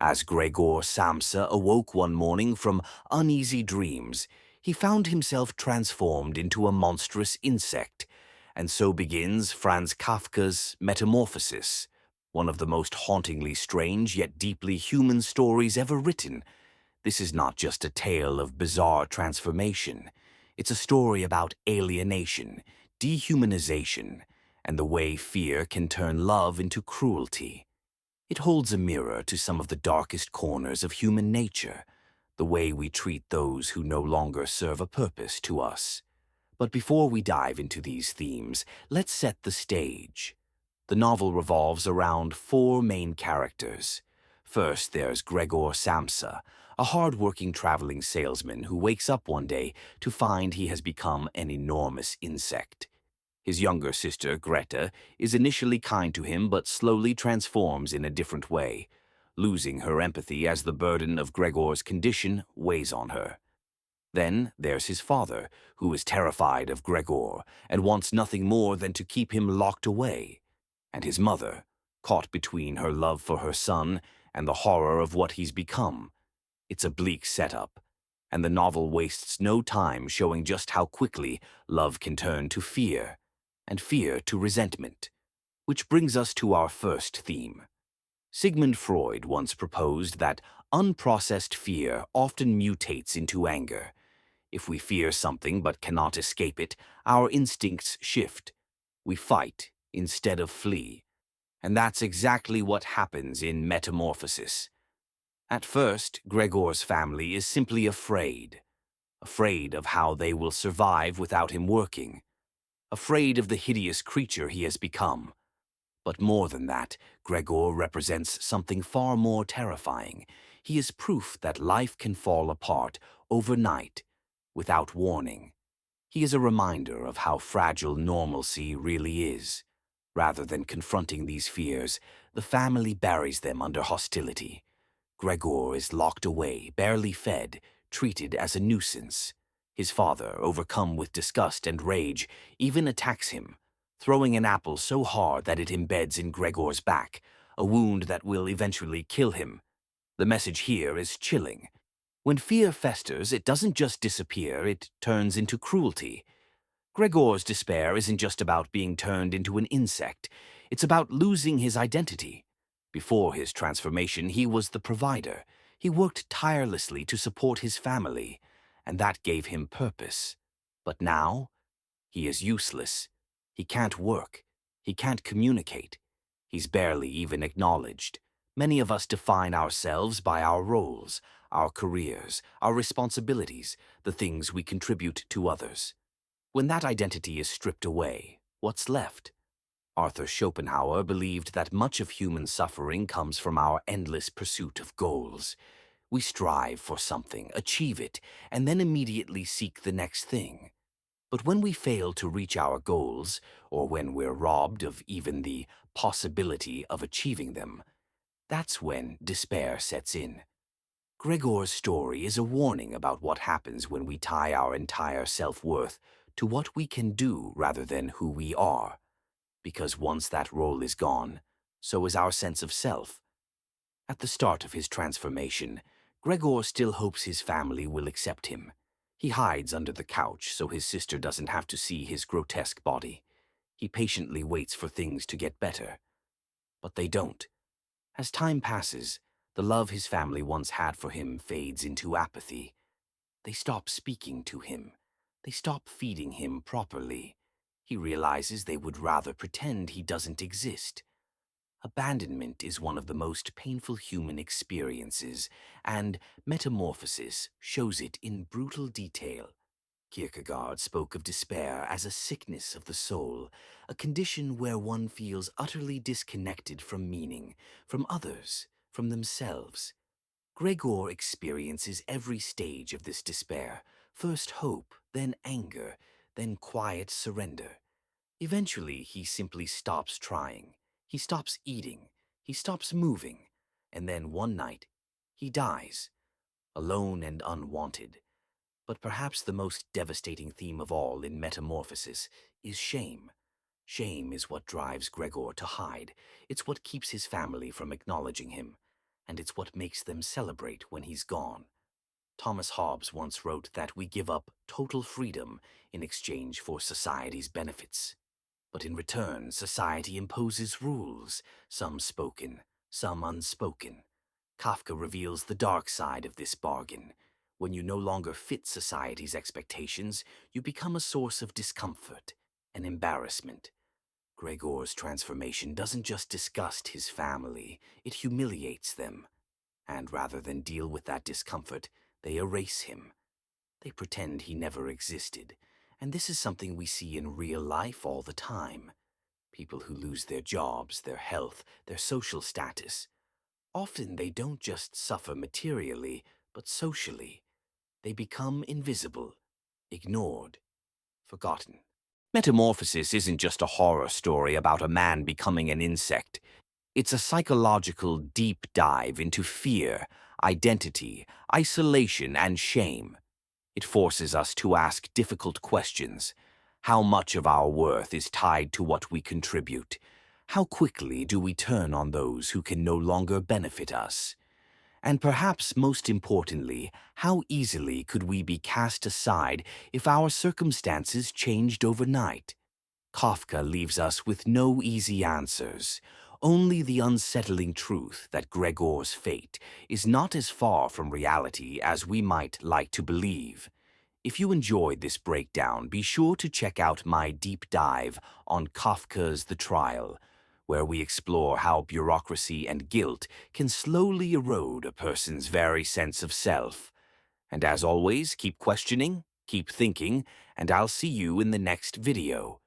As Gregor Samsa awoke one morning from uneasy dreams, he found himself transformed into a monstrous insect, and so begins Franz Kafka's Metamorphosis, one of the most hauntingly strange yet deeply human stories ever written. This is not just a tale of bizarre transformation. It's a story about alienation, dehumanization, and the way fear can turn love into cruelty. It holds a mirror to some of the darkest corners of human nature, the way we treat those who no longer serve a purpose to us. But before we dive into these themes, let's set the stage. The novel revolves around four main characters. First, there's Gregor Samsa, a hard-working traveling salesman who wakes up one day to find he has become an enormous insect. His younger sister, Greta, is initially kind to him but slowly transforms in a different way, losing her empathy as the burden of Gregor's condition weighs on her. Then there's his father, who is terrified of Gregor and wants nothing more than to keep him locked away. And his mother, caught between her love for her son and the horror of what he's become. It's a bleak setup, and the novel wastes no time showing just how quickly love can turn to fear, and fear to resentment. Which brings us to our first theme. Sigmund Freud once proposed that unprocessed fear often mutates into anger. If we fear something but cannot escape it, our instincts shift. We fight instead of flee. And that's exactly what happens in Metamorphosis. At first, Gregor's family is simply afraid. Afraid of how they will survive without him working. Afraid of the hideous creature he has become. But more than that, Gregor represents something far more terrifying. He is proof that life can fall apart overnight, without warning. He is a reminder of how fragile normalcy really is. Rather than confronting these fears, the family buries them under hostility. Gregor is locked away, barely fed, treated as a nuisance. His father, overcome with disgust and rage, even attacks him, throwing an apple so hard that it embeds in Gregor's back, a wound that will eventually kill him. The message here is chilling. When fear festers, it doesn't just disappear, it turns into cruelty. Gregor's despair isn't just about being turned into an insect, it's about losing his identity. Before his transformation, he was the provider. He worked tirelessly to support his family, and that gave him purpose. But now, he is useless. He can't work. He can't communicate. He's barely even acknowledged. Many of us define ourselves by our roles, our careers, our responsibilities, the things we contribute to others. When that identity is stripped away, what's left? Arthur Schopenhauer believed that much of human suffering comes from our endless pursuit of goals. We strive for something, achieve it, and then immediately seek the next thing. But when we fail to reach our goals, or when we're robbed of even the possibility of achieving them, that's when despair sets in. Gregor's story is a warning about what happens when we tie our entire self-worth to what we can do rather than who we are. Because once that role is gone, so is our sense of self. At the start of his transformation, Gregor still hopes his family will accept him. He hides under the couch so his sister doesn't have to see his grotesque body. He patiently waits for things to get better. But they don't. As time passes, the love his family once had for him fades into apathy. They stop speaking to him. They stop feeding him properly. He realizes they would rather pretend he doesn't exist. Abandonment is one of the most painful human experiences, and Metamorphosis shows it in brutal detail. Kierkegaard spoke of despair as a sickness of the soul, a condition where one feels utterly disconnected from meaning, from others, from themselves. Gregor experiences every stage of this despair, first hope, then anger, then quiet surrender. Eventually, he simply stops trying. He stops eating. He stops moving. And then one night, he dies, alone and unwanted. But perhaps the most devastating theme of all in Metamorphosis is shame. Shame is what drives Gregor to hide. It's what keeps his family from acknowledging him. and it's what makes them celebrate when he's gone. Thomas Hobbes once wrote that we give up total freedom in exchange for society's benefits. But in return, society imposes rules, some spoken, some unspoken. Kafka reveals the dark side of this bargain. When you no longer fit society's expectations, you become a source of discomfort, an embarrassment. Gregor's transformation doesn't just disgust his family, it humiliates them. And rather than deal with that discomfort, they erase him. They pretend he never existed. And this is something we see in real life all the time. People who lose their jobs, their health, their social status. Often they don't just suffer materially, but socially. They become invisible, ignored, forgotten. Metamorphosis isn't just a horror story about a man becoming an insect. It's a psychological deep dive into fear, identity, isolation, and shame. It forces us to ask difficult questions. How much of our worth is tied to what we contribute? How quickly do we turn on those who can no longer benefit us? And perhaps most importantly, how easily could we be cast aside if our circumstances changed overnight? Kafka leaves us with no easy answers, only the unsettling truth that Gregor's fate is not as far from reality as we might like to believe. If you enjoyed this breakdown, be sure to check out my deep dive on Kafka's The Trial, where we explore how bureaucracy and guilt can slowly erode a person's very sense of self. And as always, keep questioning, keep thinking, and I'll see you in the next video.